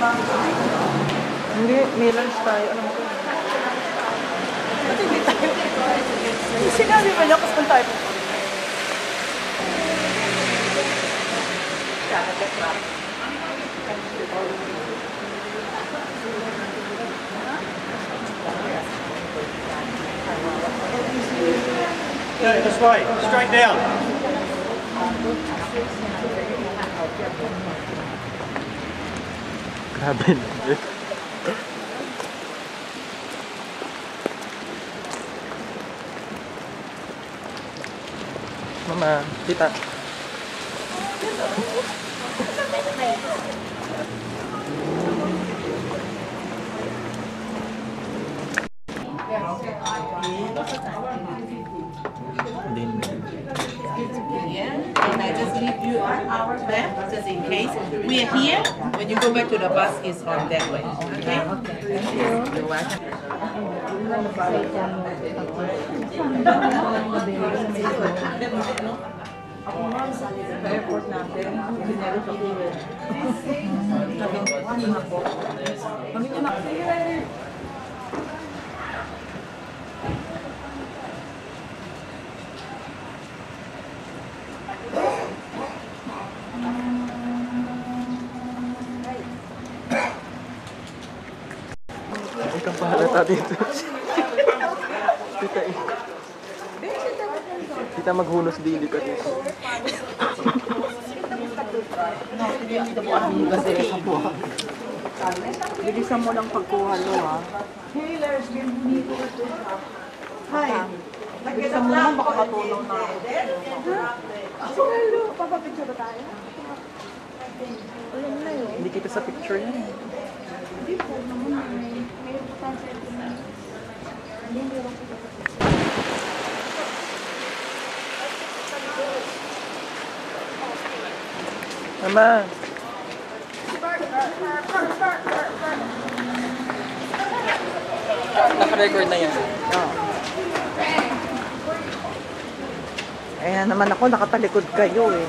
Hindi, may lunch tayo. Alam mo ko. Ba't hindi tayo? Sinabi ba niya kung tayo? Yeah, this way, straight down. Grabe na. Mama, tita. And I just leave you an hour left, just in case. We are here. When you go back to the bus, it's on that way. Okay? Thank you. You're welcome. Ikaw pahalata dito. Tita, tita maghunos dili ka dito. Bilisan mo lang pagkuha lo, ha? Hi. Bilisan mo lang, baka matulong na ako. Hello, papapicture ba tayo? Wala na yun. Hindi kita sa picture yan. Hindi po naman, may importansya ito na. Hindi meron ko. Mama! Naka-record na yan. Oo. Ayan naman ako, nakatalikod kayo eh.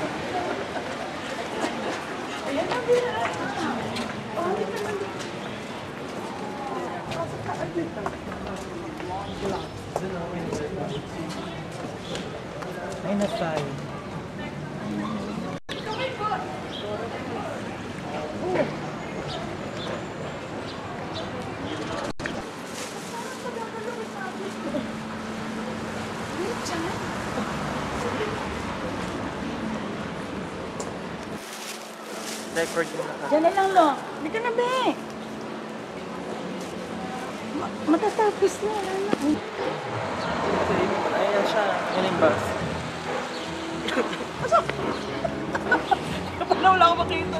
Ay, nasay. Record mo na ka. Diyan na lang, lo. Hindi ka na, be. Matatapos na. Ayan siya. Yan yung bus. Paano wala ako makita?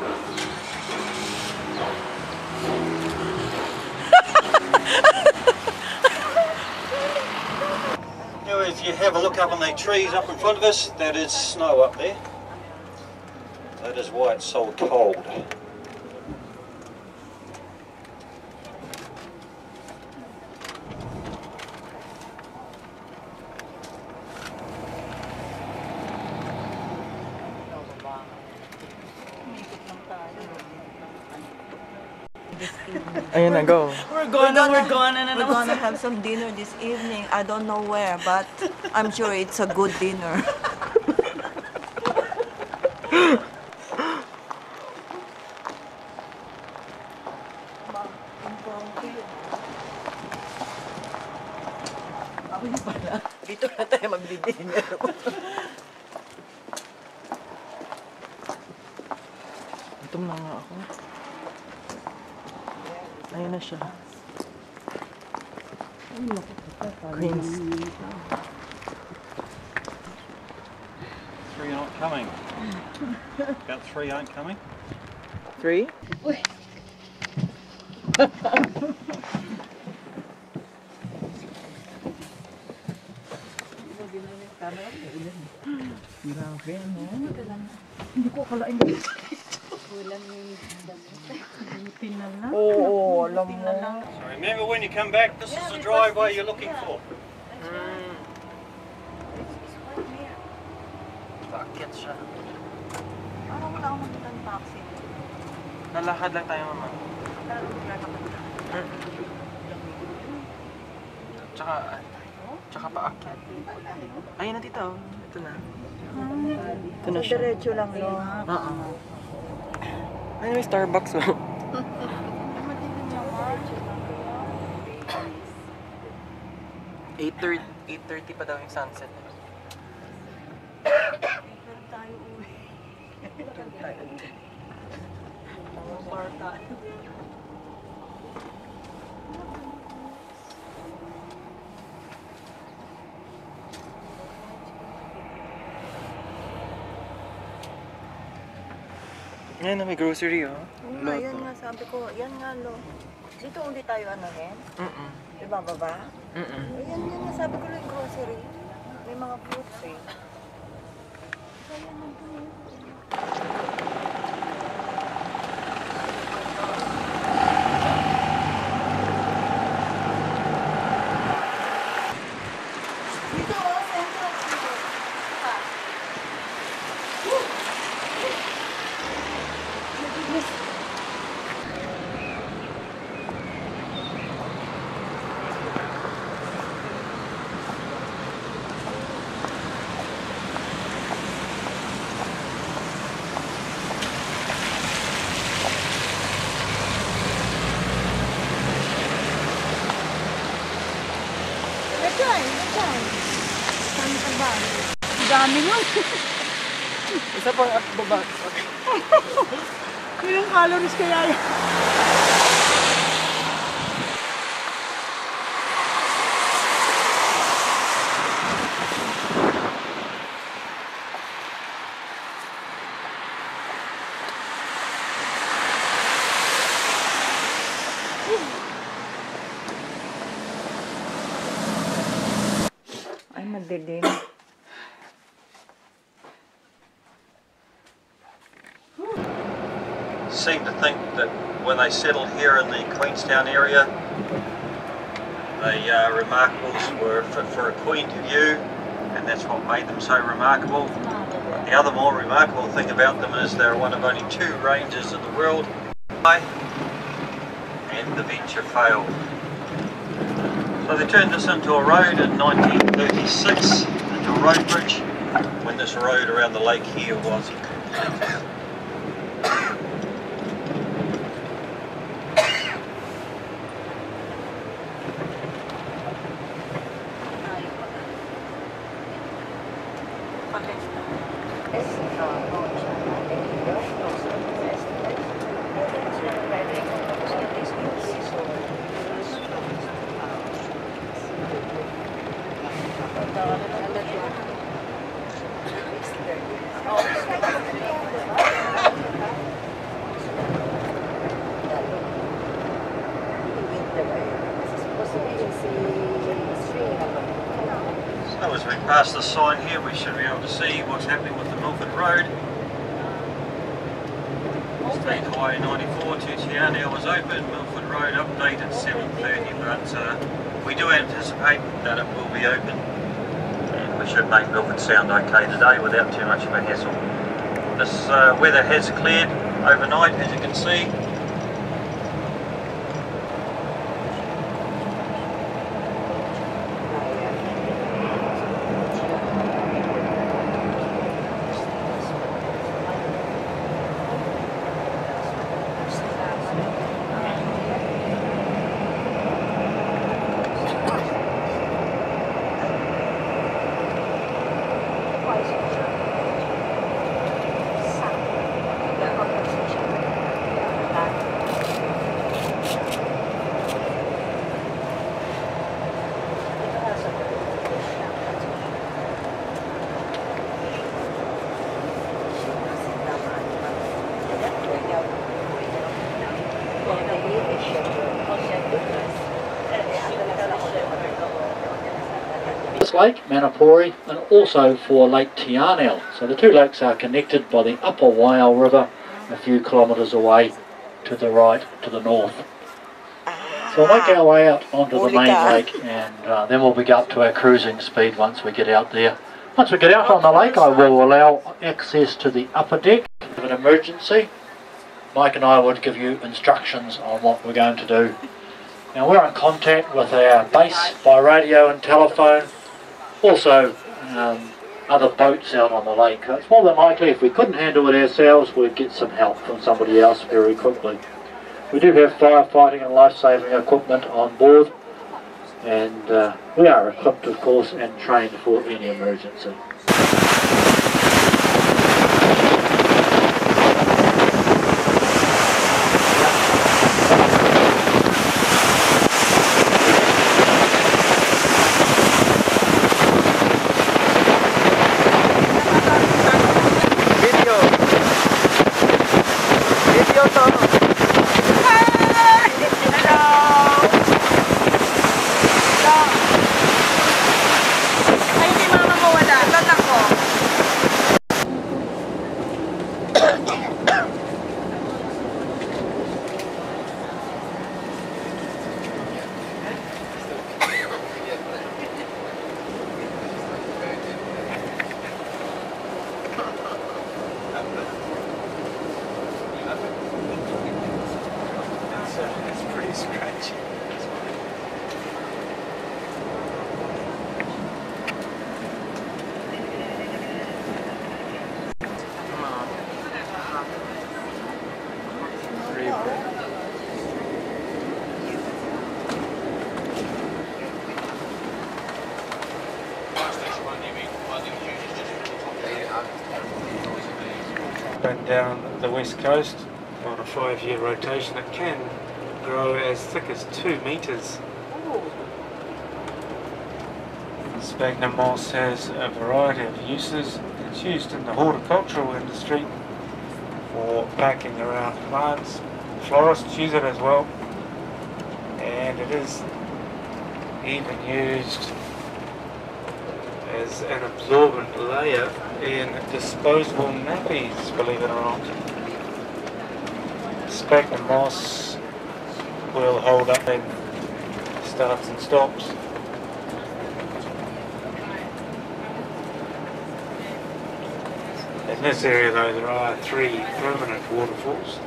If you have a look up on the trees up in front of us, that is snow up there. That is why it's so cold. Ayun na, go. We're gonna have some dinner this evening. I don't know where, but I'm sure it's a good dinner. Dito na tayo magdi-dinner. Gutom na nga ako. Ayun na siya. Queens. Three aren't coming. About three aren't coming. 3? Grabe, no? Hindi ko akalain mo. Oo, alam mo. So remember when you come back, this is the driveway you're looking for. Bakit siya? Parang wala akong makita ng taxi. Lalakad lang tayo, mama. Tsaka paakyat. Ayun na, tita. Ito na. Ito na siya. Diretso lang, no? Oo. Ay, may Starbucks, oh. 8:30 pa daw yung sunset. Yan, may grocery, oh. Oo nga, yan nga sabi ko. Yan nga, lo. Dito ulit tayo ano rin? Diba, baba? Ayan, yan nga sabi ko lang yung grocery. May mga fruits eh. Ayan, nandun eh. Dito, oh, Central City. Dami nun. Isa pang at baba. Ilang calories kaya yun? Ay, madilim. Seem to think that when they settled here in the Queenstown area, the Remarkables were fit for a queen to view, and that's what made them so remarkable. But the other more remarkable thing about them is they're one of only 2 ranges in the world, and the venture failed. So they turned this into a road in 1936, into a road bridge, when this road around the lake here was incomplete. So as we pass the sign here, we should be able to see what's happening with the Milford Road. State Highway 94 to Tiana was open, Milford Road update at 7:30, but we do anticipate that it will be open. And we should make Milford sound okay today without too much of a hassle. This weather has cleared overnight, as you can see. Lake, Manapori, and also for Lake Tiarnel. So the 2 lakes are connected by the Upper Waiau River a few kilometres away to the right, to the north. So we'll make our way out onto the main lake, and then we'll be up to our cruising speed once we get out there. Once we get out on the lake, I will allow access to the upper deck of an emergency. Mike and I would give you instructions on what we're going to do. Now we're in contact with our base by radio and telephone, also other boats out on the lake. It's more than likely if we couldn't handle it ourselves, we'd get some help from somebody else very quickly. We do have firefighting and life-saving equipment on board, and we are equipped of course and trained for any emergency. Going down the west coast on a 5-year rotation, it can grow as thick as 2 metres. Sphagnum moss has a variety of uses. It's used in the horticultural industry for packing around plants. Florists use it as well, and it is even used as an absorbent layer in disposable nappies, believe it or not. Sphagnum moss will hold up in starts and stops. In this area though there are 3 permanent waterfalls.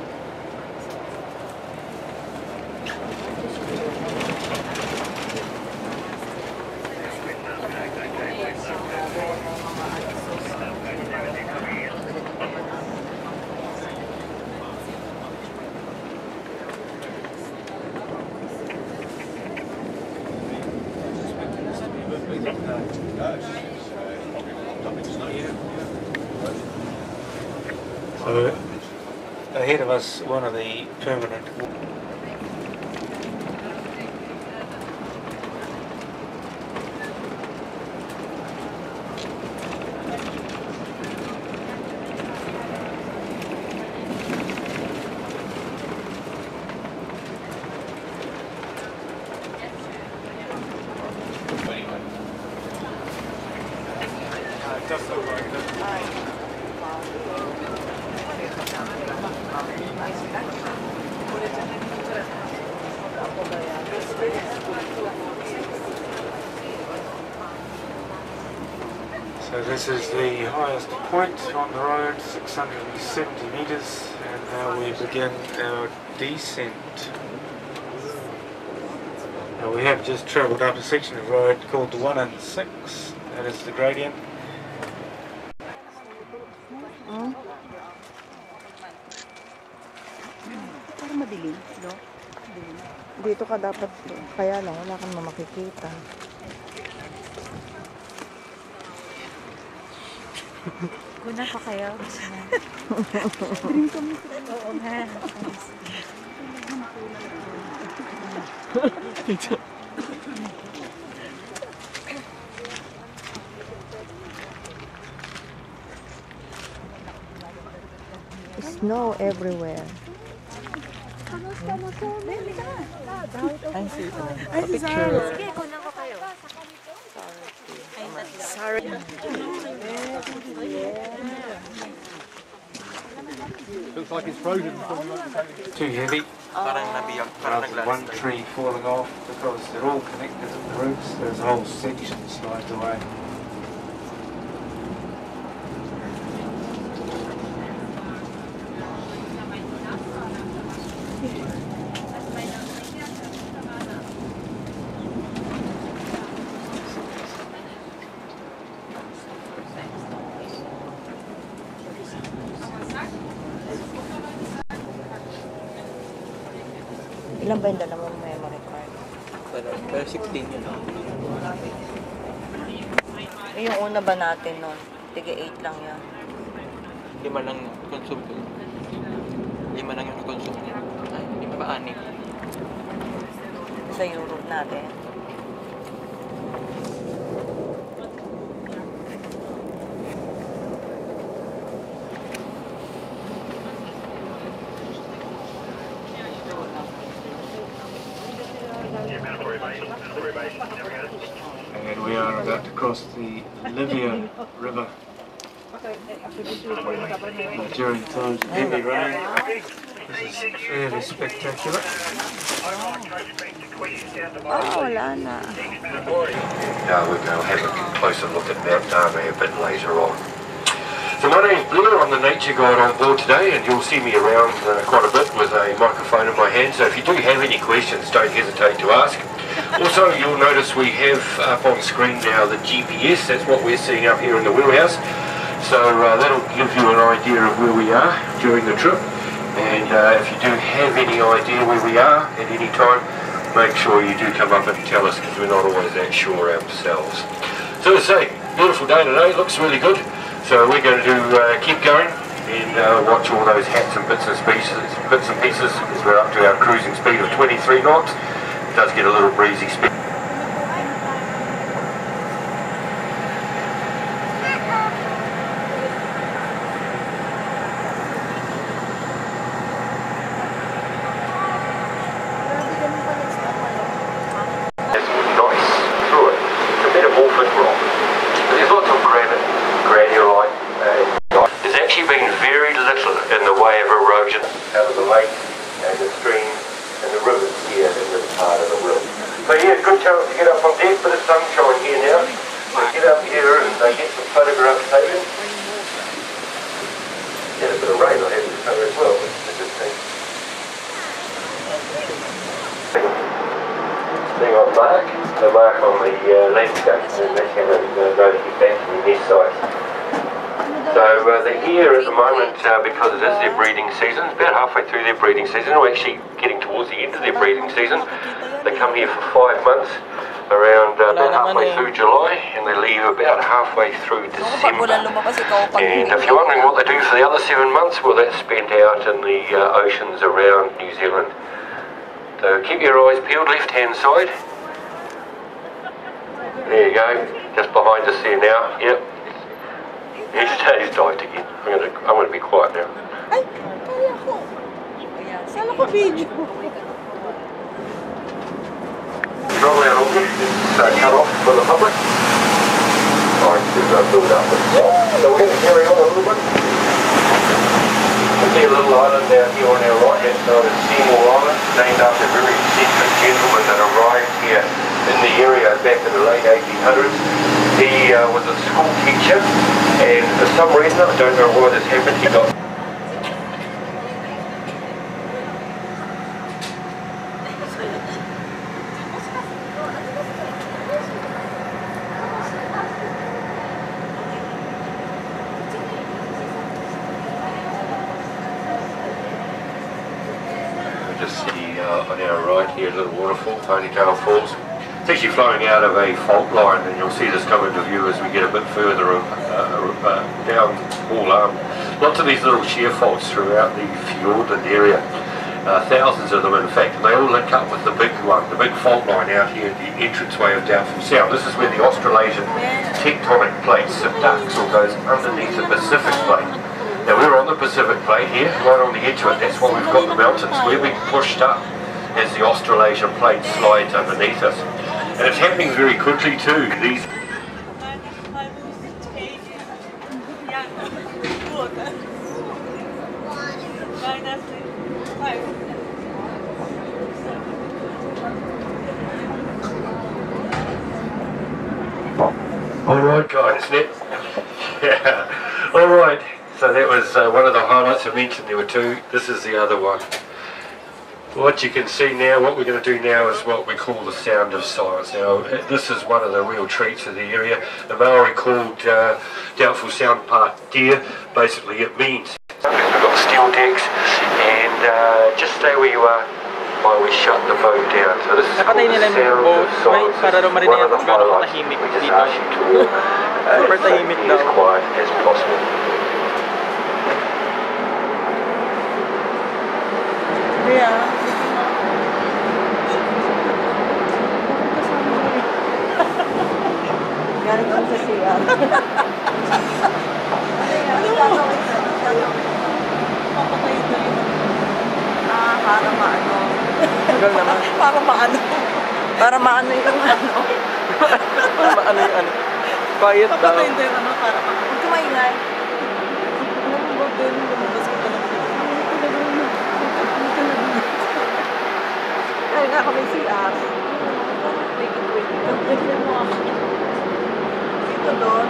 So ahead of us, one of the permanent So this is the highest point on the road, 670 metres, and now we begin our descent. Now we have just travelled up a section of road called the 1 and 6, that is the gradient. Parang madilim, no? Dito ka dapat, kaya lang, wala kang makikita. Kuna pa kayo. Dream kami sila. Oo nga. Snow everywhere. Ay, sige. Sige, kuna ko kayo. Sorry. Looks like it's frozen. Too heavy. Rather one tree falling off because they're all connected at the roots. There's a whole section slides away. Ilan ba yung dala mong memory card? Pero 16 yun. Eh, yung una ba natin nun? Tiga 8 lang yan. 5 lang consume ko. 5 lang yung consume niya. Ay, 5 ba 6? Sa Europe natin. And we are about to cross the Livia River. During times of heavy rain, this is fairly spectacular. Wala na. We're going to have a closer look at Mount Darnay a bit later on. So my name's Blair, I'm the nature guide on board today, and you'll see me around quite a bit with a microphone in my hand, so if you do have any questions, don't hesitate to ask. Also, you'll notice we have up on screen now the GPS, that's what we're seeing up here in the wheelhouse, so that'll give you an idea of where we are during the trip, and if you do have any idea where we are at any time, make sure you do come up and tell us, because we're not always that sure ourselves. So as I say, beautiful day today, looks really good. So we're going to keep going and watch all those hats and bits and pieces as we're up to our cruising speed of 23 knots. It does get a little breezy speed. It's nice through it. It's a metamorphic rock. There's lots of granite, granulite. There's actually been very little in the way of erosion out of the lake and the streams and the rivers here in this part of the world. So yeah, good chance to get up on deck, bit of sunshine here now. So get up here and get some photographs taken. Get a bit of rain I have to cover as well, which is a good thing. Thing on Mark, the mark on the landscape, and that's how they know to get back to the nest sites. So they're here at the moment because it is their breeding season. It's about halfway through their breeding season. We're actually getting towards the end of their breeding season. They come here for 5 months, around about halfway through July, and they leave about halfway through December. And if you're wondering what they do for the other 7 months, well, that's spent out in the oceans around New Zealand. So keep your eyes peeled, left-hand side. There you go, just behind us there now. Yep. He's dived again. I'm gonna be quiet now. Ay, kaya ko. Saan ako video? Probably on August, it's cut off for the public. Trying to build up and so we're going to carry on a little bit. We'll see a little island down here on our right hand side of Seymour Island, named after a very eccentric gentleman that arrived here in the area back in the late 1800s. He was a school teacher, and for some reason, I don't know why this happened, he got just see on our right here a little waterfall, Ponytail Falls. It's actually flowing out of a fault line, and you'll see this come into view as we get a bit further down Hall Arm. Lots of these little shear faults throughout the Fjordland area, thousands of them in fact, and they all link up with the big one, the big fault line out here at the entranceway of Doubtful Sound. This is where the Australasian tectonic plate subducts or goes underneath the Pacific plate. Now we're on the Pacific plate here, right on the edge of it, that's why we've got the mountains. We're being pushed up as the Australasian plate slides underneath us. And it's happening very quickly too. These Alright guys, yeah. Alright, so that was one of the highlights I mentioned. There were two. This is the other one. What you can see now, what we're going to do now is what we call the sound of silence. Now, this is one of the real treats of the area. The Maori called Doubtful Sound Part Deer. Basically, it means we've got steel decks, and just stay where you are. why we shut the boat down. So this is called Napatay the nila yung sound boat, of may silence. para daw One marinig of the kung gaano highlights katahimik we just dito. ask you to walk Super tahimik as daw. quiet as possible. Kaya, galing ako sa CR. Papatay ito yun. Para maano. Tagal naman. Para maano. Para maano yung ano. Ano yung ano? Quiet daw. Papatay ito yung ano para maano. Huwag kumaingay. Nalulog din. Lumabas ko talaga. Kaya nga kami CR. Tignan mo ako. Dito doon.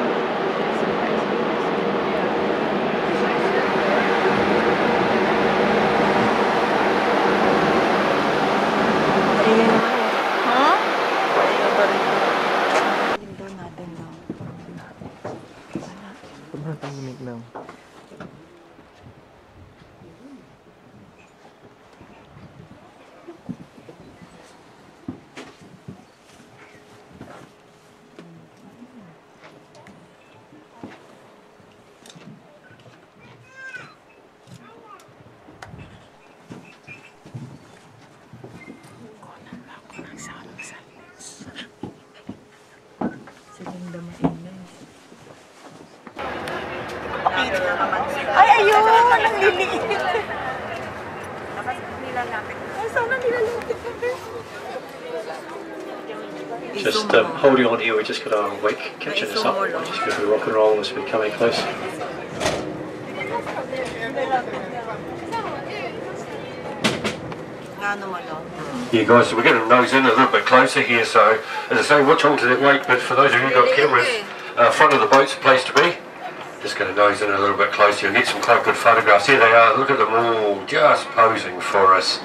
Maingay naman eh. Ha? Maingay pa rin. Doon natin daw. Sobrang tahimik daw. Ay, ayun! Ang liliit! Ay, sana nilalapit kami. Just holding on here, we're just going to wake catching us up. We're just going to rock and roll as we're coming close. Yeah guys, so we're going to nose in a little bit closer here, so as I say, watch on to that wake, but for those of you who've got cameras, front of the boat's a place to be. Just going to nose in a little bit closer and get some quite good photographs. Here they are, look at them all just posing for us.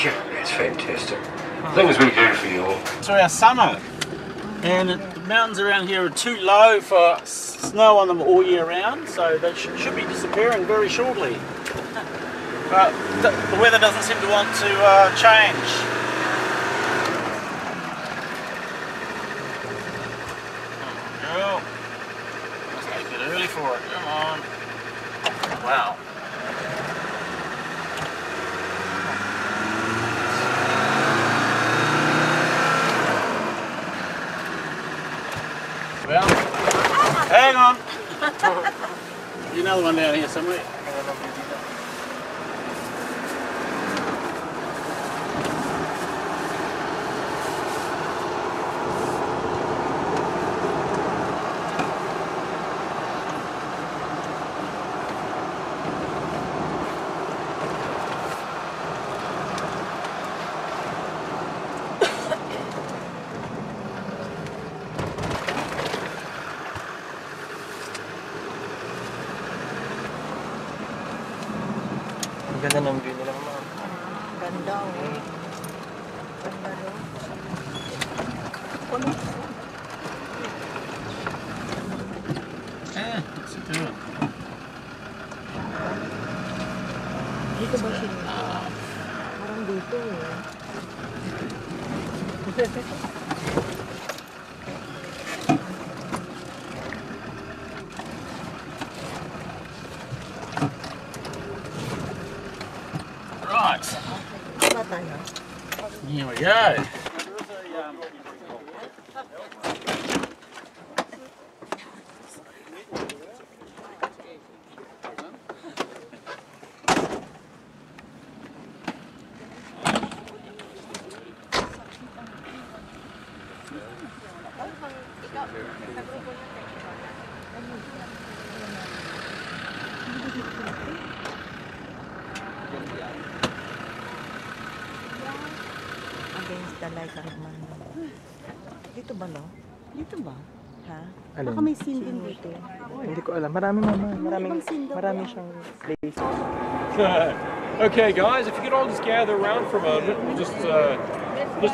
Yeah, that's fantastic. Things we do for you all. To our summer, and the mountains around here are too low for snow on them all year round, so they should be disappearing very shortly. But the weather doesn't seem to want to change. Oh, must be a bit early for it. Come on. Wow. Well, hang on. There's another one down here somewhere. Ganda ng view nila mga. Ganda oh. Ganda rin. What's it doing? Dito ba siya? Parang dito eh. Right. Diba tayo? Here we go. Against the light ang man. Dito ba no? Dito ba? Ha? Alin? Baka may scene din dito. Hindi ko alam. Marami mama. Marami siyang place. Okay, guys, if you could all just gather around for a moment, we'll just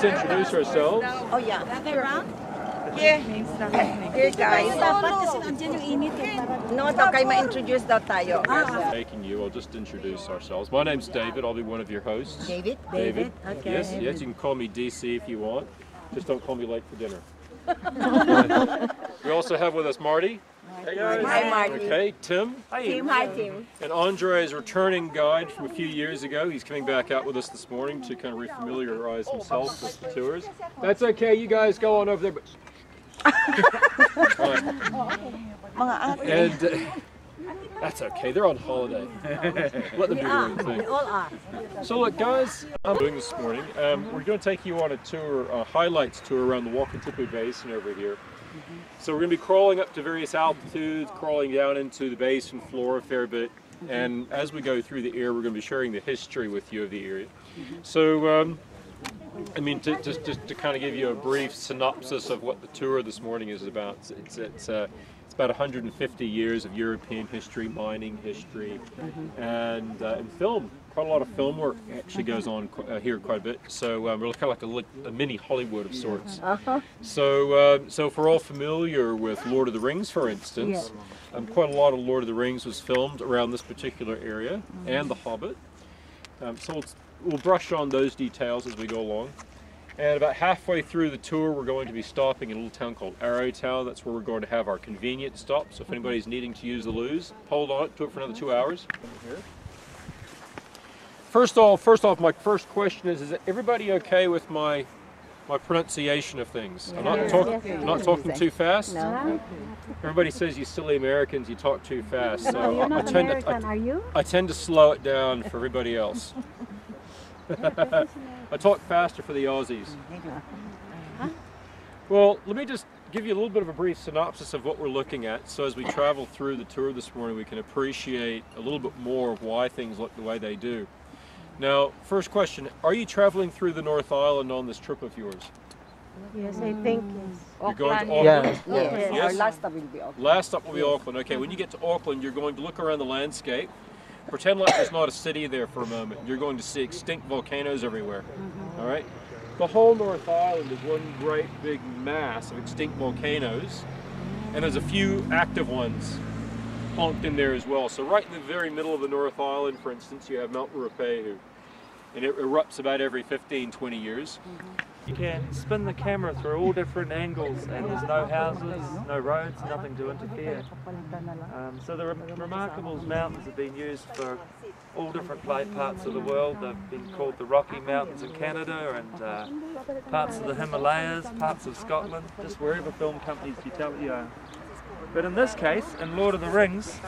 introduce ourselves. Oh yeah. Here guys. No, daw kayo ma-introduce daw tayo. Taking you, I'll just introduce ourselves. My name's David. I'll be one of your hosts. David? David. Okay. Yes, yes. You can call me DC if you want. Just don't call me late for dinner. We also have with us Marty. Hey guys. Hi, Marty. Okay, Tim. Hi, Tim. And Andre is a returning guide from a few years ago. He's coming back out with us this morning to kind of refamiliarize himself with the tours. That's okay. You guys go on over there. But... And that's okay. They're on holiday. Let them do their own thing. All are. So look, guys, I'm doing this morning. We're going to take you on a tour, a highlights tour around the Wakatipu Basin over here. So we're going to be crawling up to various altitudes, crawling down into the basin floor a fair bit, and as we go through the area, we're going to be sharing the history with you of the area. So, I mean, just to kind of give you a brief synopsis of what the tour this morning is about. It's about 150 years of European history, mining history, and film. Quite a lot of film work actually goes on here quite a bit. So we're kind of like a mini Hollywood of sorts. So if we're all familiar with Lord of the Rings, for instance, quite a lot of Lord of the Rings was filmed around this particular area, and The Hobbit. So we'll brush on those details as we go along. And about halfway through the tour, we're going to be stopping in a little town called Arrowtown. That's where we're going to have our convenient stop. So if anybody's needing to use the loos, hold on to it for another 2 hours. First off, my first question is everybody okay with my pronunciation of things? I'm not talking too fast. No. Everybody says you silly Americans, you talk too fast. So No, you're not American, are you? I tend to slow it down for everybody else. I talk faster for the Aussies. Well, let me just give you a little bit of a brief synopsis of what we're looking at. So as we travel through the tour this morning, we can appreciate a little bit more of why things look the way they do. Now, first question, are you traveling through the North Island on this trip of yours? Yes, I think. You're going to Auckland? Yes. Our last stop will be Auckland. Last stop will be Auckland. Okay, when you get to Auckland, you're going to look around the landscape. Pretend like there's not a city there for a moment. You're going to see extinct volcanoes everywhere. All right? The whole North Island is one great big mass of extinct volcanoes, and there's a few active ones plonked in there as well. So right in the very middle of the North Island, for instance, you have Mount Ruapehu, and it erupts about every 15-20 years. You can spin the camera through all different angles, and there's no houses, no roads, nothing to interfere. So the Remarkables Mountains have been used for all different parts of the world. They've been called the Rocky Mountains in Canada, and parts of the Himalayas, parts of Scotland, just wherever film companies tell you are. But in this case, in Lord of the Rings,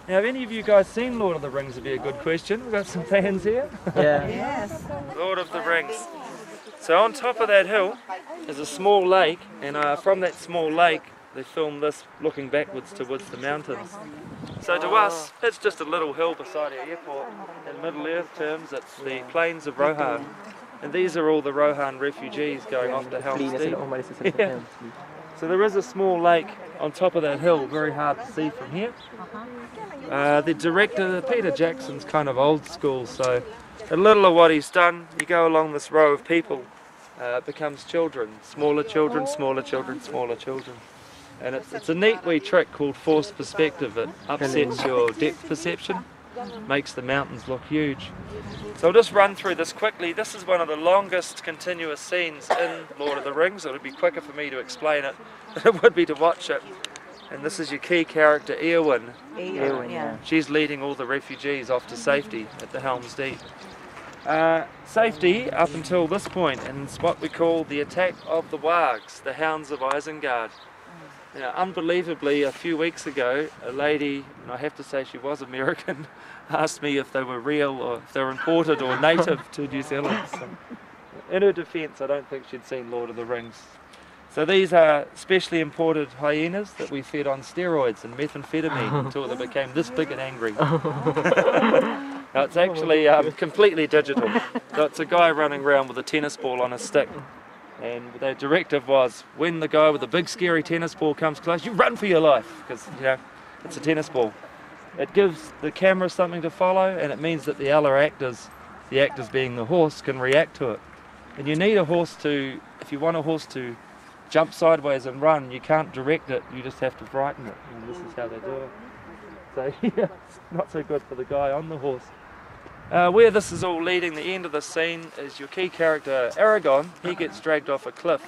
now have any of you guys seen Lord of the Rings would be a good question. We've got some fans here. Yeah. Yes. Lord of the Rings. So on top of that hill is a small lake, and from that small lake they filmed this looking backwards towards the mountains. So to us, it's just a little hill beside our airport. In Middle Earth terms, it's the plains of Rohan. And these are all the Rohan refugees going off to Helm's Deep. Yeah. So there is a small lake on top of that hill, very hard to see from here. The director, Peter Jackson's kind of old school, so a little of what he's done, you go along this row of people, it becomes children, smaller children, smaller children, smaller children. And it's a neat wee trick called forced perspective. It upsets your depth perception, makes the mountains look huge. So I'll just run through this quickly. This is one of the longest continuous scenes in Lord of the Rings. It would be quicker for me to explain it than it would be to watch it. And this is your key character, Eowyn. Eowyn, yeah. She's leading all the refugees off to safety at the Helm's Deep. Safety up until this point, and it's what we call the attack of the Wargs, the Hounds of Isengard. Now, unbelievably, a few weeks ago, a lady, and I have to say she was American, asked me if they were real or if they were imported or native to New Zealand. So, in her defence, I don't think she'd seen Lord of the Rings. So these are specially imported hyenas that we fed on steroids and methamphetamine until they became this big and angry. Now it's actually completely digital. So it's a guy running around with a tennis ball on a stick. And the directive was, when the guy with the big scary tennis ball comes close, you run for your life, because you know it's a tennis ball. It gives the camera something to follow, and it means that the other actors, the actors being the horse, can react to it. And you need a horse to, if you want a horse to jump sideways and run. You can't direct it, you just have to brighten it, and this is how they do it. So yeah, it's not so good for the guy on the horse. Where this is all leading, the end of the scene, is your key character Aragon. He gets dragged off a cliff.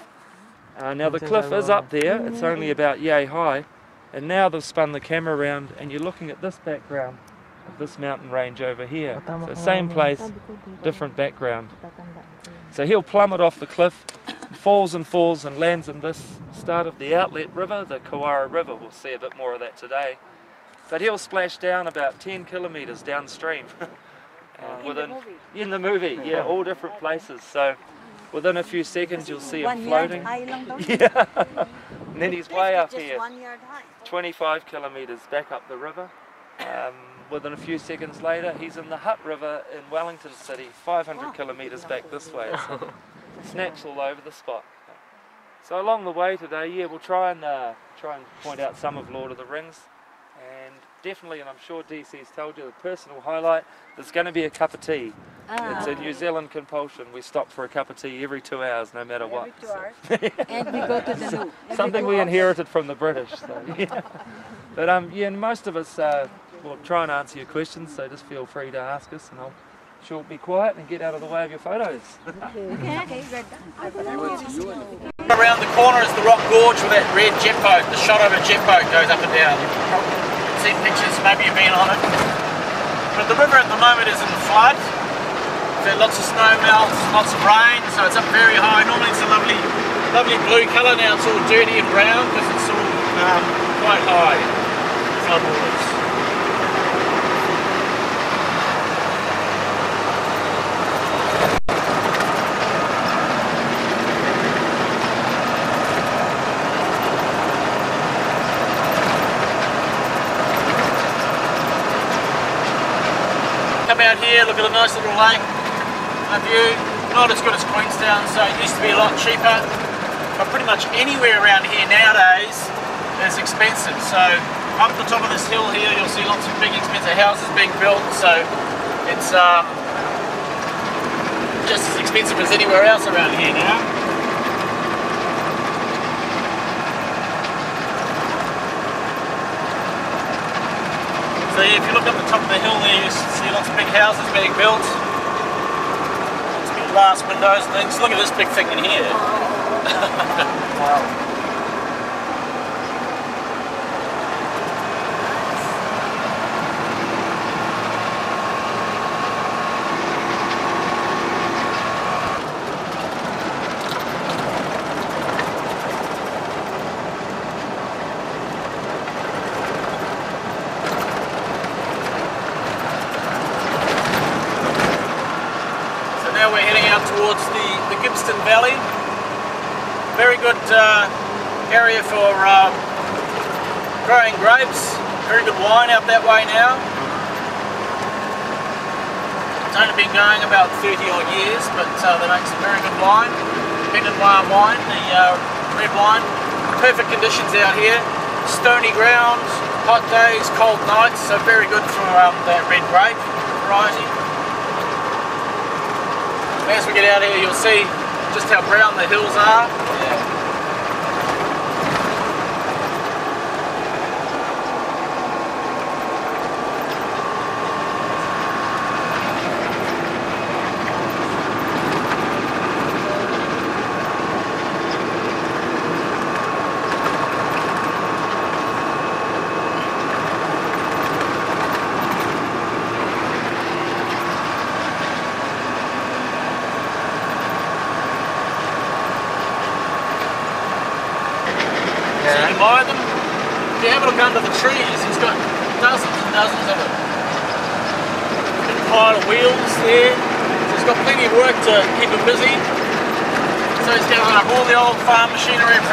Now the cliff is up there, it's only about yay high, and now they've spun the camera around and you're looking at this background of this mountain range over here. So same place, different background. So he'll plummet off the cliff, falls and falls and lands in this start of the outlet river, the Kawara River. We'll see a bit more of that today. But he'll splash down about 10 kilometres downstream. In the movie, yeah, all different places. So within a few seconds you'll see him floating. Yeah. And then he's way up here, 25 kilometres back up the river. Within a few seconds later he's in the Hutt River in Wellington City, 500 kilometres back this way. So snaps all over the spot. So along the way today, yeah, we'll try and point out some of Lord of the Rings. And definitely, and I'm sure DC's told you, the personal highlight, there's going to be a cup of tea. It's a New Zealand compulsion. We stop for a cup of tea every 2 hours, no matter what. Every 2 hours. And we go to the loo. Something we inherited from the British. So, yeah. But yeah, most of us will try and answer your questions, so just feel free to ask us, and I'll sure be quiet and get out of the way of your photos. Around the corner is the Rock Gorge with that red jet boat. The shot of a jet boat goes up and down. You've seen pictures, maybe you've been on it. But the river at the moment is in flood. There's lots of snow melts, lots of rain, so it's up very high. Normally it's a lovely blue colour. Now it's all dirty and brown because it's all quite high. Flood waters. Come out here, look at a nice little lake, a view, not as good as Queenstown, so it used to be a lot cheaper, but pretty much anywhere around here nowadays is expensive. So up the top of this hill here you'll see lots of big expensive houses being built, so it's just as expensive as anywhere else around here now. So if you look up the top of the hill there, you see lots of big houses being built. Lots of big glass windows and things. Look at this big thing in here. Wow. Towards the Gippsland Valley. Very good area for growing grapes. Very good wine out that way now. It's only been going about 30 odd years, but they make some very good wine. Pinot Noir wine, the red wine. Perfect conditions out here. Stony ground, hot days, cold nights, so very good for that red grape variety. As we get out here, you'll see just how brown the hills are. Yeah. By them. If you have a look under the trees, he's got dozens and dozens of them. Big pile of wheels there. So he's got plenty of work to keep him busy. So he's gathering up all the old farm machinery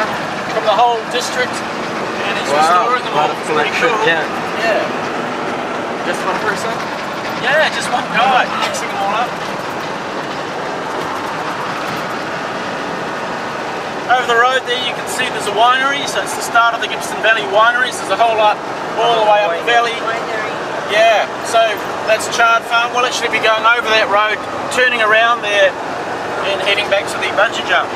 from the whole district, and he's restoring them all. It's pretty cool. Yeah. Just one person? Yeah, just one guy mixing them all up. Over the road there you can see there's a winery, so it's the start of the Gippsland Valley wineries. There's a whole lot all the way up the valley. Yeah, so that's Chard Farm. We'll actually be going over that road, turning around there and heading back to the bungee jump.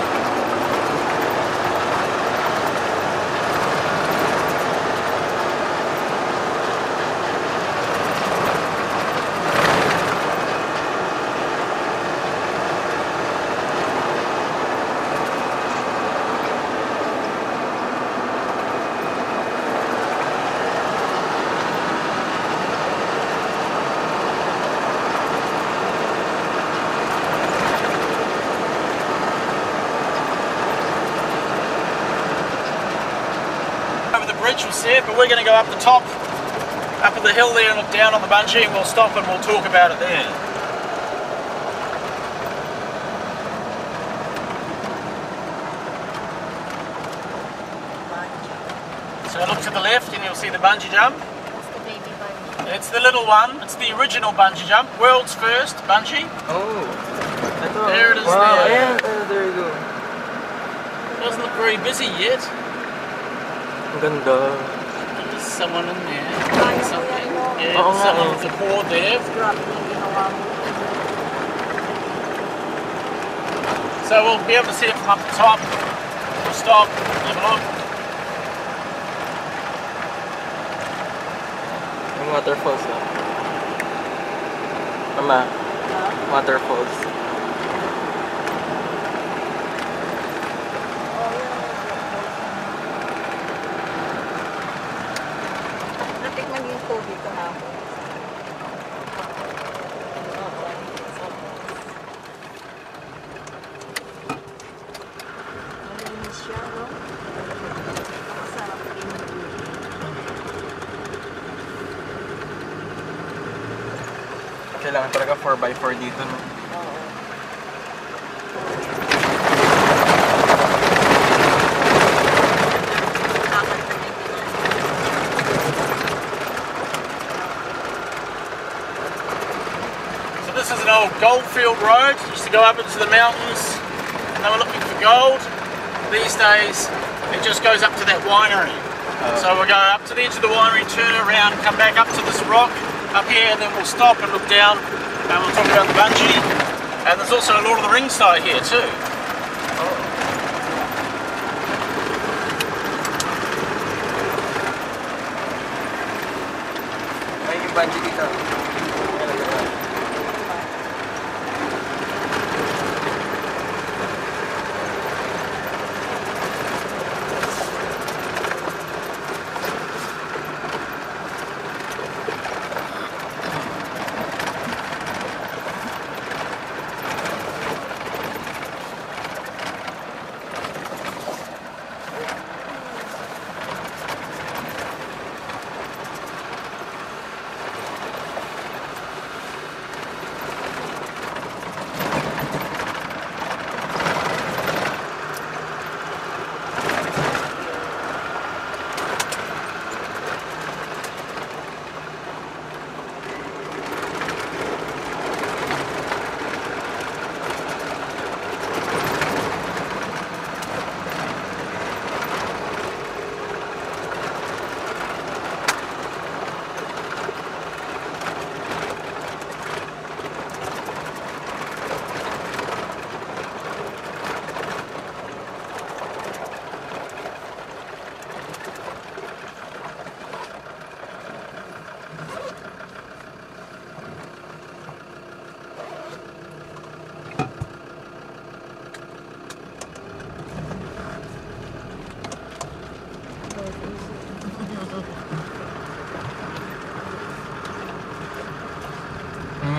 Mitch was said, but we're going to go up the top, up at the hill there and look down on the bungee, and we'll stop and we'll talk about it there. So look to the left and you'll see the bungee jump. It's the little one. It's the original bungee jump. World's first bungee. Oh. There it is. Wow, there. yeah, there you go. Doesn't look very busy yet. Ang ganda. There's someone in there doing something. Yeah, someone with the cord there. So we'll be able to see it from up the top. We'll stop, have a look. Yung waterfalls na. Mama, waterfalls. Natikman yung COVID kahapon. Malinis siya, no? Masarap din. Kailangan talaga 4x4 dito, no? So this is an old goldfield road. Used to go up into the mountains and they were looking for gold. These days it just goes up to that winery. So we'll go up to the edge of the winery, turn around, come back up to this rock up here, and then we'll stop and look down and we'll talk about the bungee. And there's also a Lord of the Rings site here too. May yung bungee dito.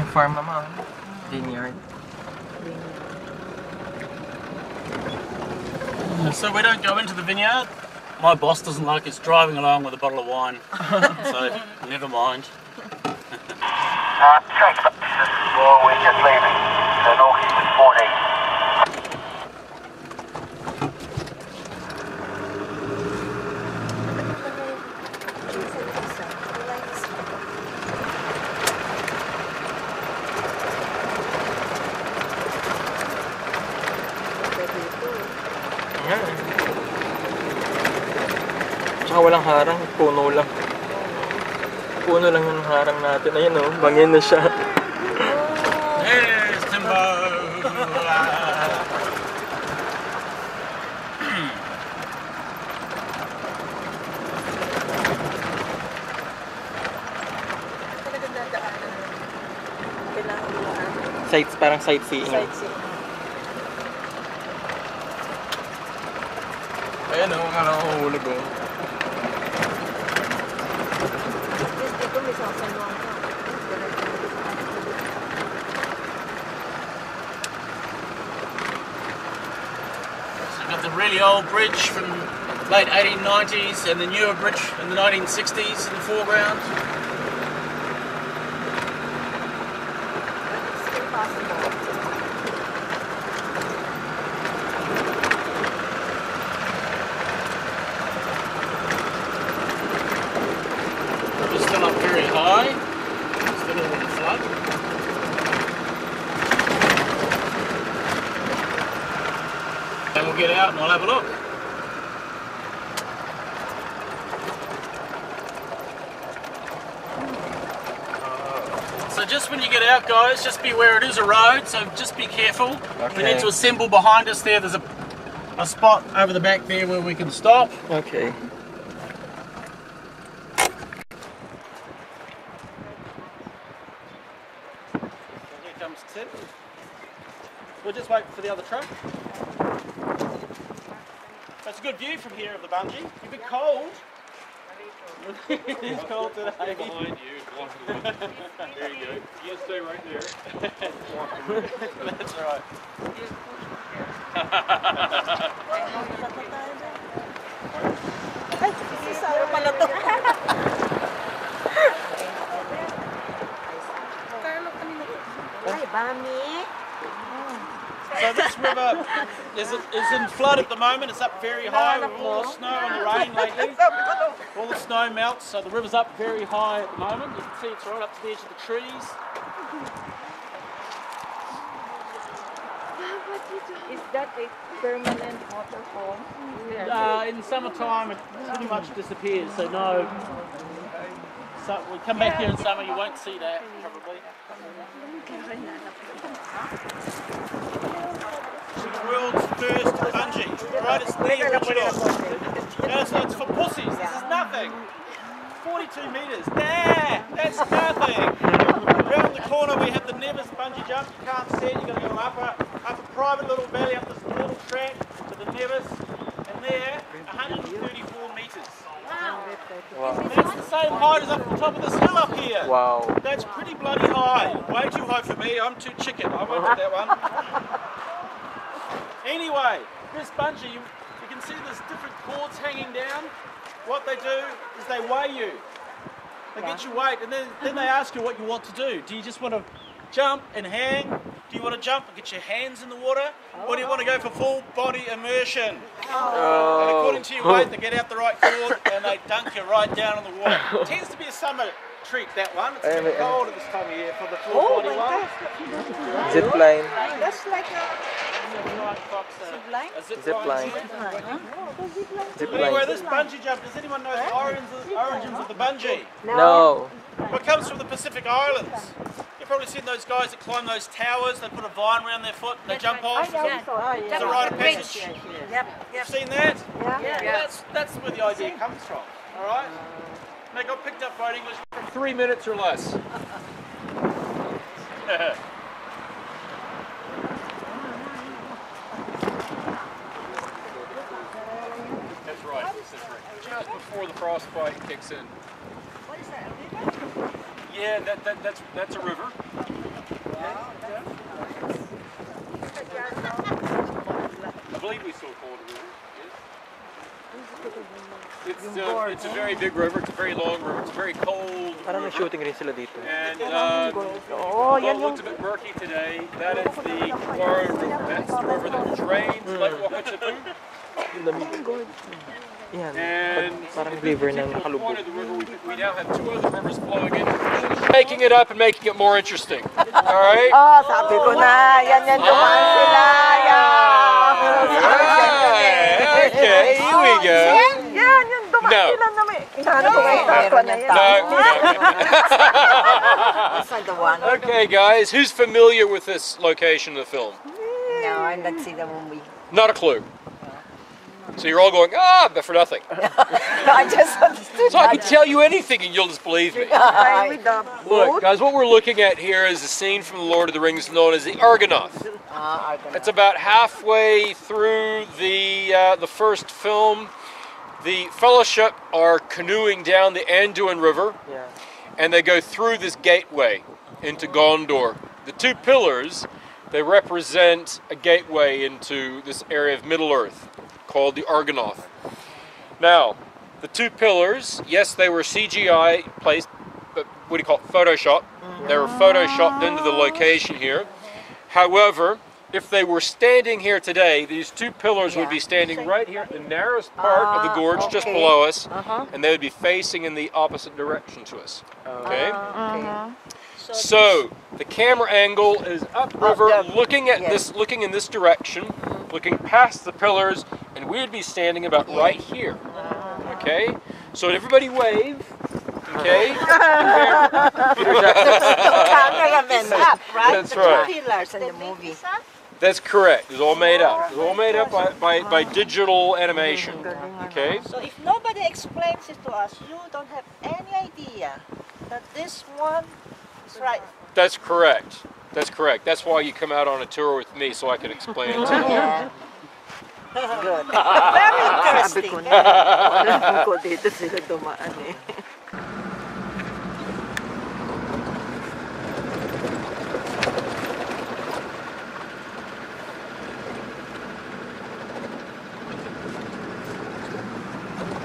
Farm mama, vineyard. So we don't go into the vineyard. My boss doesn't like us driving along with a bottle of wine. So never mind. Well, we're just leaving. So Northeastern 14. Tsaka walang harang, puno lang. Puno lang yung harang natin. Ayun o, bangin na siya. There's Timbo! Sites, parang sightseeing. Ayan o, kala ko hulog o. Dito may sasaluan ka. So we've got the really old bridge from late 1890s, and the newer bridge in the 1960s in the foreground. It's still up very high, still in the flood. And we'll get out and we'll have a look. So just when you get out, guys, just be aware it is a road, so just be careful. Okay. We need to assemble behind us there. There's a spot over the back there where we can stop. Okay. Here comes Tim. We'll just wait for the other truck. That's a good view from here of the bungee. It's a bit cold. It is cold today. Behind you, there you go. You stay right there. That's right. Ay, si Sarah pala to. Ay, Bami. So this river is in flood at the moment. It's up very high with all the snow and the rain lately. All the snow melts, so the river's up very high at the moment. You can see it's right up to the edge of the trees. Is that a permanent waterfall? In summertime, it pretty much disappears. So no. So we come back here in summer, you won't see that probably. The world's first bungee. Alright, it's the original. No, so it's for pussies. This is nothing. 42 metres. Nah, that's nothing. Around the corner we have the Nevis bungee jump. You can't see it. You've got to go up a private little valley, up this little track to the Nevis. And there, 134 metres. Wow. That's the same height as up the top of this hill up here. Wow. That's pretty bloody high. Way too high for me. I'm too chicken. I won't do that one. Anyway, this bungee, you can see there's different cords hanging down. What they do is they weigh you. They get your weight, and then they ask you what you want to do. Do you just want to jump and hang? Do you want to jump and get your hands in the water? Or do you want to go for full body immersion? Oh. And according to your weight, they get out the right cord and they dunk you right down in the water. It tends to be a summer treat, that one. It's a bit cold at this time of year for the full body one. Zip line. That's like a Zip line. Zip Anyway, line. this bungee jump, does anyone know the origins of the bungee? No. Well, it comes from the Pacific Islands. You've probably seen those guys that climb those towers, they put a vine around their foot and they jump off. It's a rite of passage. You've seen that? Yeah. Well, that's where the idea comes from, alright? They got picked up by an English. 3 minutes or less. That's right. Just before the frostbite kicks in. What is that, a river? Yeah, that's a river. I believe we still call it a river. It's a very big river. It's a very long river. It's a very cold Parang river. shooting rin sila dito. And although it looks a bit murky today, that is the Quarry River. That's the river that drains Lake Wakatipu. And Parang river ng point Kalubog. of the river, we now have two other rivers flowing in, making it up and making it more interesting. All right? Oh, sabi ko na. Yan dumaan sila. Okay, here we go. Yan dumaan sila na may. Sana ko kayo takwa na yan. No. Okay, guys, who's familiar with this location of the film? No, I'm not seeing the movie. Not a clue. So you're all going, but for nothing. I just understood. So I can tell you anything and you'll just believe me. Look, guys, what we're looking at here is a scene from The Lord of the Rings known as the Argonath. It's about halfway through the first film. The Fellowship are canoeing down the Anduin River, and they go through this gateway into Gondor. The two pillars, they represent a gateway into this area of Middle-earth called the Argonath. Now, the two pillars, yes, they were CGI placed, but what do you call it, Photoshop. They were photoshopped into the location here. However, if they were standing here today, these two pillars would be standing right here at the narrowest part of the gorge, just below us, and they would be facing in the opposite direction to us. Okay? So the camera angle is upriver, looking at this, looking in this direction, looking past the pillars, and we would be standing about right here. Okay? So everybody wave. Okay? That's right. Pillars in the movie. That's correct. It's all made up. It's all made up by digital animation. Okay? So if nobody explains it to us, you don't have any idea that this one is right. That's correct. That's correct. That's why you come out on a tour with me, so I can explain it to you. Yeah. Good. Very interesting.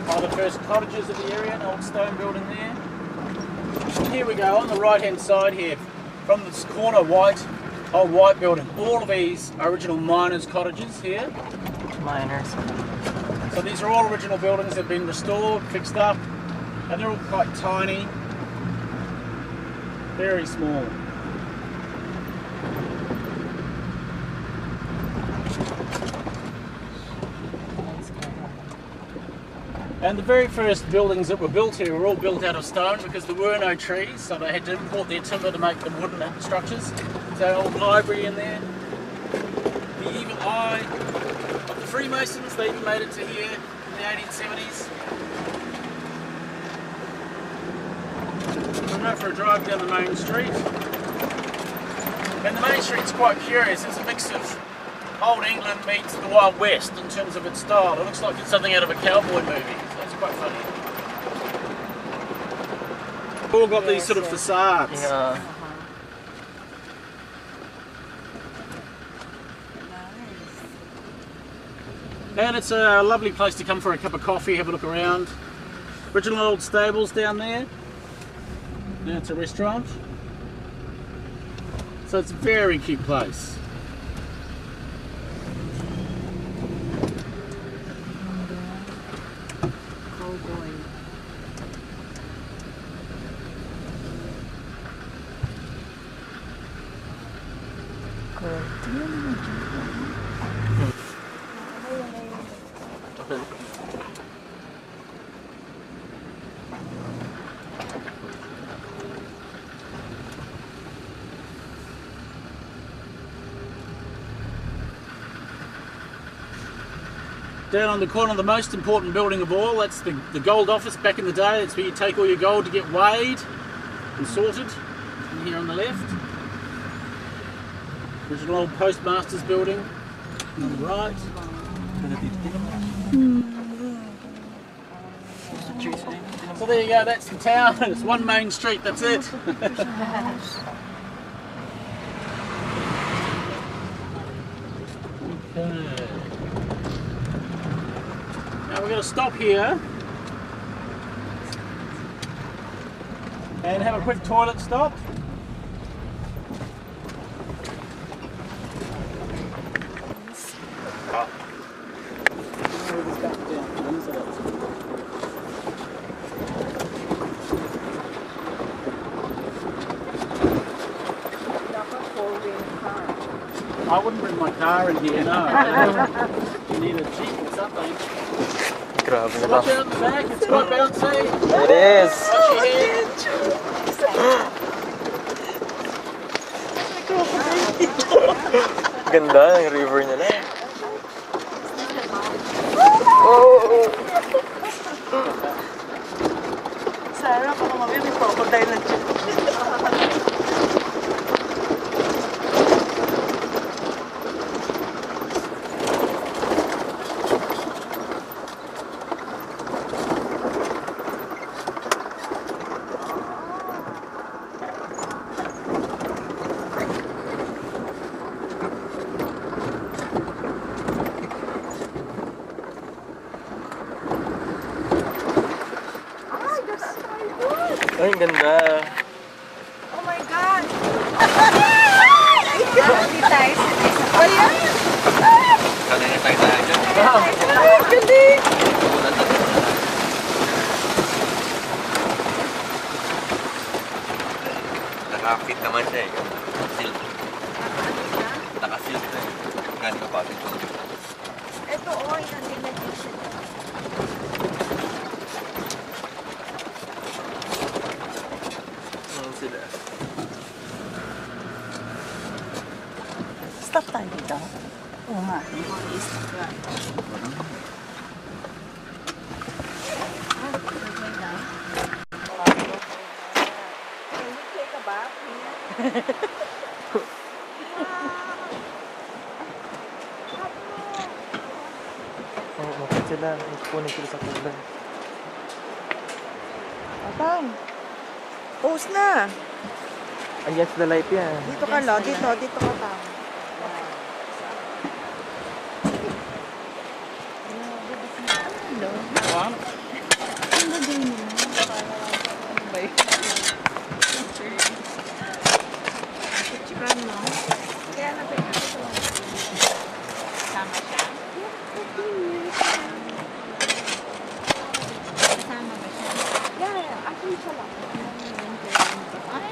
One of the first cottages of the area, an old stone building there. Here we go, on the right hand side here, from this corner old white building. All of these are original miners' cottages here. Miners. So these are all original buildings that have been restored, fixed up, and they're all quite tiny, very small. And the very first buildings that were built here were all built out of stone because there were no trees, so they had to import their timber to make the wooden structures. So an old library in there. The evil eye of the Freemasons, they even made it to here in the 1870s. We'll go for a drive down the main street. And the main street's quite curious. It's a mix of old England meets the Wild West in terms of its style. It looks like it's something out of a cowboy movie. It's quite funny. All got these sort of facades. Yeah. And it's a lovely place to come for a cup of coffee, have a look around. Original old stables down there. Now it's a restaurant. So it's a very cute place. Down on the corner, the most important building of all, that's the gold office back in the day. It's where you take all your gold to get weighed and sorted. And here on the left, original old postmaster's building. And on the right, so there you go, that's the town. It's one main street, that's it. Okay. Now we're going to stop here and have a quick toilet stop. I wouldn't bring my car in here, no. You need a Jeep or something. Grabe na Watch out the back, it's quite bouncy. It is. Watch your head. Ganda ng river nila. Oh! Sarah, baka mamaya may crocodile na dyan. Ay, ang ganda. Oh my God! Hindi tayo sa Ayan! Kanina tayo dyan. Ay, galing! Naka-fit naman siya eh. Silk. Naka-silk na eh. Gano'n ka pa ito. Ito, oh, hindi nag-isip. Sila. Stop tayo dito. Oo nga. Stop nga. Take a bath. Oo, makit sila. Punin sila sa kulan. Atang. Post na. Against the light yan. Dito ka lang. Dito ka tang. One. Ano din nila? Ano ba yun? Chicken, no? Kaya napit ito. Sama siya? Kasama ba siya? Yeah. Actually, siya lang. Ay.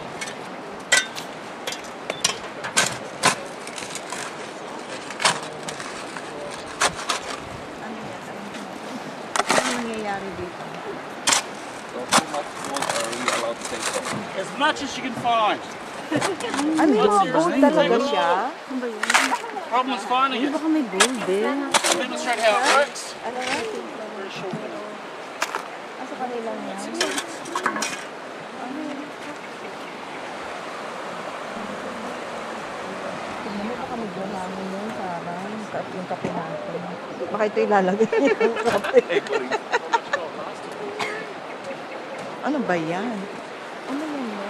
Ano nangyayari dito? As much as you can find. Ano yung mga gold talaga siya? Ano ba yun? Problem is finding it. Baka may gold din. I'll demonstrate how it works. Ano nga? Very short video. Asa kanila niya? Tignan mo, baka may buhangin yun, parang yung kape natin. Baka ito ilalagay niya yung kape. Ano ba yan? Ano yan yan?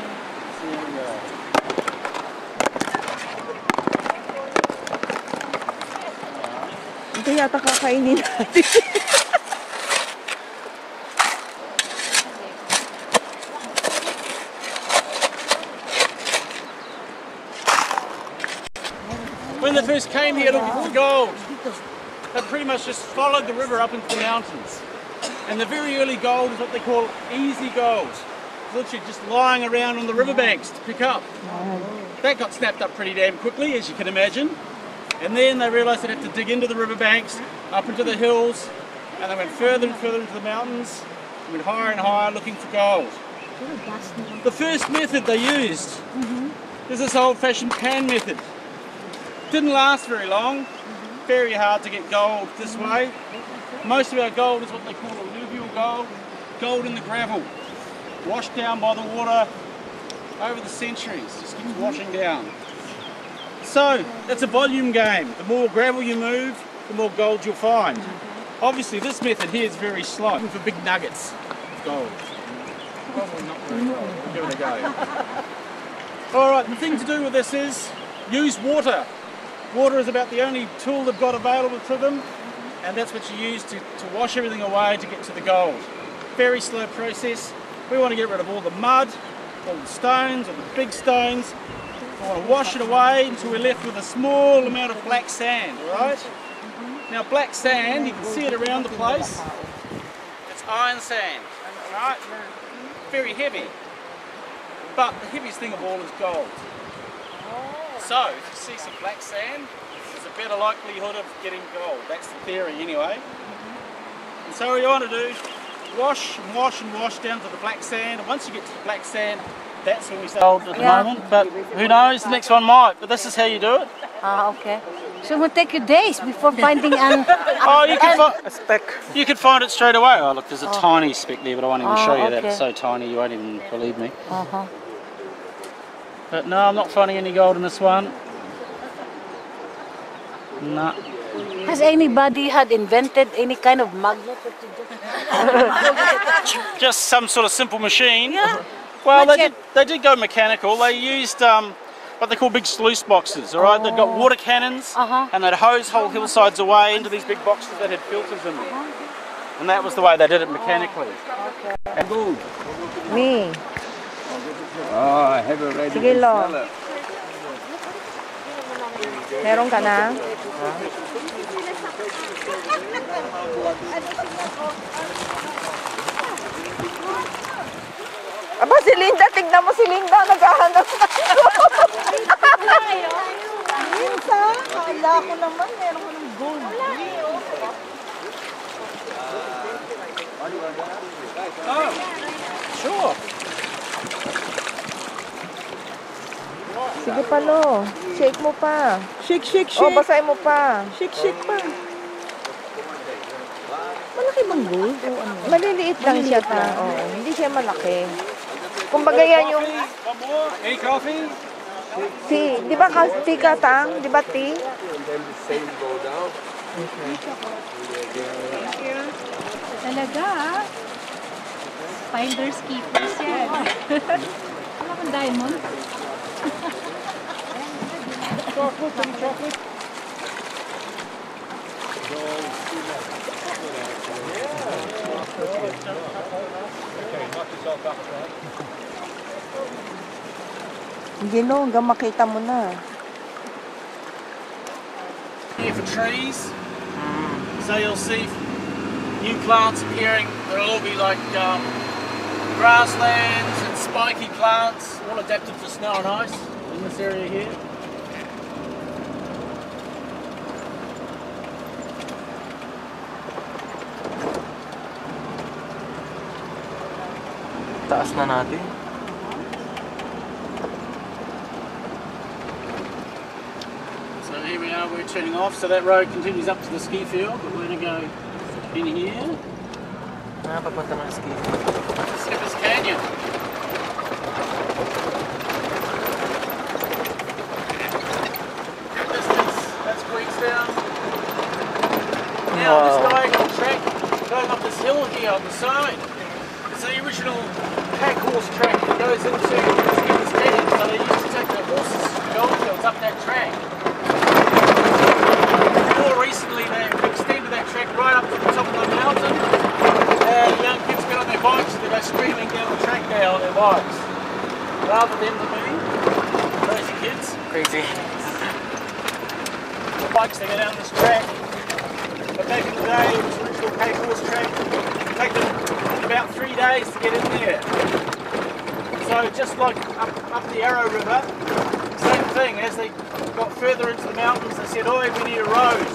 Ito yata kakainin natin. When they first came here looking for gold, they pretty much just followed the river up into the mountains. And the very early gold is what they call easy gold. It's literally just lying around on the riverbanks to pick up. That got snapped up pretty damn quickly, as you can imagine. And then they realised they'd have to dig into the riverbanks, up into the hills, and they went further and further into the mountains, and went higher and higher looking for gold. The first method they used is this old-fashioned pan method. Didn't last very long. Very hard to get gold this way. Most of our gold is what they call alluvial gold, gold in the gravel, washed down by the water over the centuries, just keeps washing down. So it's a volume game. The more gravel you move, the more gold you'll find. Obviously this method here is very slow for big nuggets of gold. Probably not very gold. We'll give it a go. Alright, the thing to do with this is use water. Water is about the only tool they've got available to them, and that's what you use to wash everything away to get to the gold. Very slow process. We want to get rid of all the mud, all the stones, all the big stones. We want to wash it away until we're left with a small amount of black sand, alright? Now black sand, you can see it around the place. It's iron sand, alright? Very heavy. But the heaviest thing of all is gold. So, if you see some black sand, there's a better likelihood of getting gold. That's the theory anyway. And so what you want to do, wash and wash and wash down to the black sand. And once you get to the black sand, that's when we start gold at the moment. But who knows, the next one might. But this is how you do it. Ah, okay. So it will take you days before finding an... Oh, you can find a speck. You could find it straight away. Oh, look, there's a tiny speck there, but I won't even show you that. It's so tiny, you won't even believe me. But no, I'm not finding any gold in this one. No. Has anybody had invented any kind of magnet that you Just some sort of simple machine. Yeah. Well, they did go mechanical. They used what they call big sluice boxes, all right? They've got water cannons, and they'd hose whole hillsides away into these big boxes that had filters in them. And that was the way they did it mechanically. Me. Oh, I have already. Sige, Lo. Meron ka na? Aba, si Linda, tignan mo si Linda, naghahanap na. Minsan, kala ko naman, meron ko ng gold. Oh, sure. Sige pa, Lo. Shake mo pa. Shake, shake, Oh, shake. basahin mo pa. Shake, shake pa. Malaki bang gold? O ano? Maliliit lang siya ta. Oh, hindi siya malaki. Kumbaga yan yung Any coffee? tea. Di ba tea ka, Tang? Di ba tea? Talaga, ah. Finders keepers yan. Wala kang diamond. Chocolate, any chocolate? Hindi, no. Hanggang makita mo na. Here for trees, so you'll see new plants appearing. There'll all be like grasslands and spiky plants, all adapted for snow and ice in this area here. Taas na natin. So here we are, we're turning off. So that road continues up to the ski field, but we're going to go in here. Papunta ng ski. Skipper's Canyon. That's Queenstown. Now this diagonal track going up this hill here on the side. It's the original pack horse track that goes into Skipper's Canyon. So they used to take their horses to goldfields up that track. More recently they've extended that track right up to the top of the mountain. And young kids get on their bikes and they go screaming down the track now on their bikes. Rather than me, crazy kids. Crazy. The bikes they go down this track. But back in the day it was original pack horse track. It took them about 3 days to get in there. So just like up the Arrow River, same thing. As they got further into the mountains they said, "Oi, we need a road."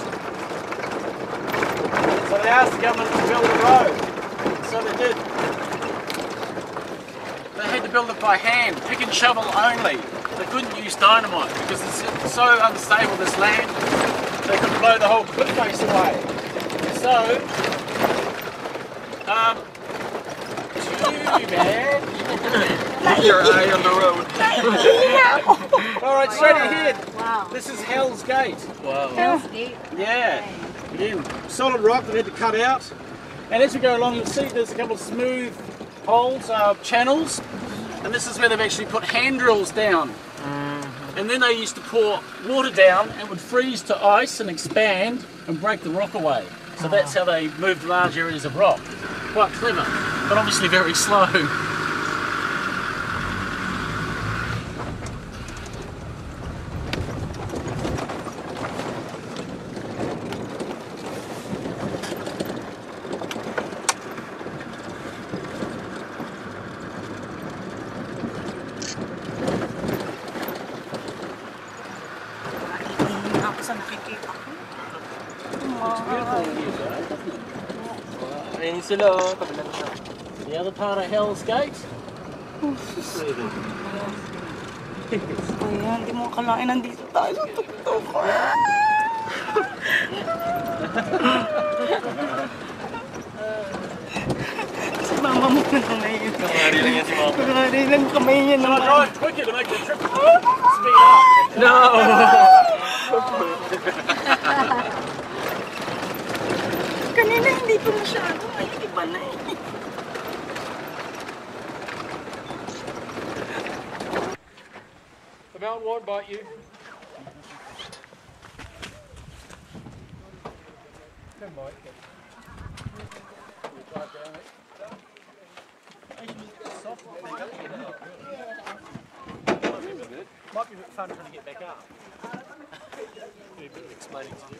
So they asked the government to build a road. So they did. They had to build it by hand, pick and shovel only. They couldn't use dynamite because it's so unstable, this land. They could blow the whole cliff face away. So, too bad. Your eye on the road. Alright, straight ahead. Wow. This is Hell's Gate. Wow. Hell's Gate. Yeah. Again, solid rock that we had to cut out. And as we go along, you'll see there's a couple of smooth holes, channels. And this is where they've actually put hand drills down. And then they used to pour water down and it would freeze to ice and expand and break the rock away. So that's how they moved large areas of rock. Quite clever, but obviously very slow. Ayun sila, oh. Kabilang siya. The other part of Hell's Gate. Ayan, hindi mo akalain nandito tayo sa tuktok. Si mama mo na ngayon. Kamari lang yan si mama. Kamari lang kamay niya naman. Drive quicker to make the trip speed up. No! Kanina hindi pa masyado. Ay, iba na eh. The mountain won't bite you. Come on. Might be a bit fun trying to get back up. Need a bit of explaining to you.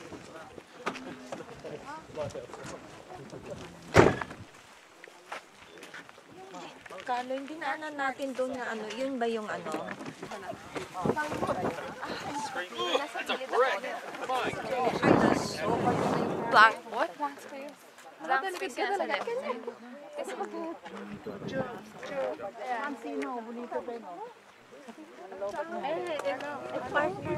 Carlo, yung dinaanan natin doon na ano, yun ba yung ano? Blank. What? Blank space. Blank space yan sa left. Kasi Mansino, bonito ba no? Eh, partner.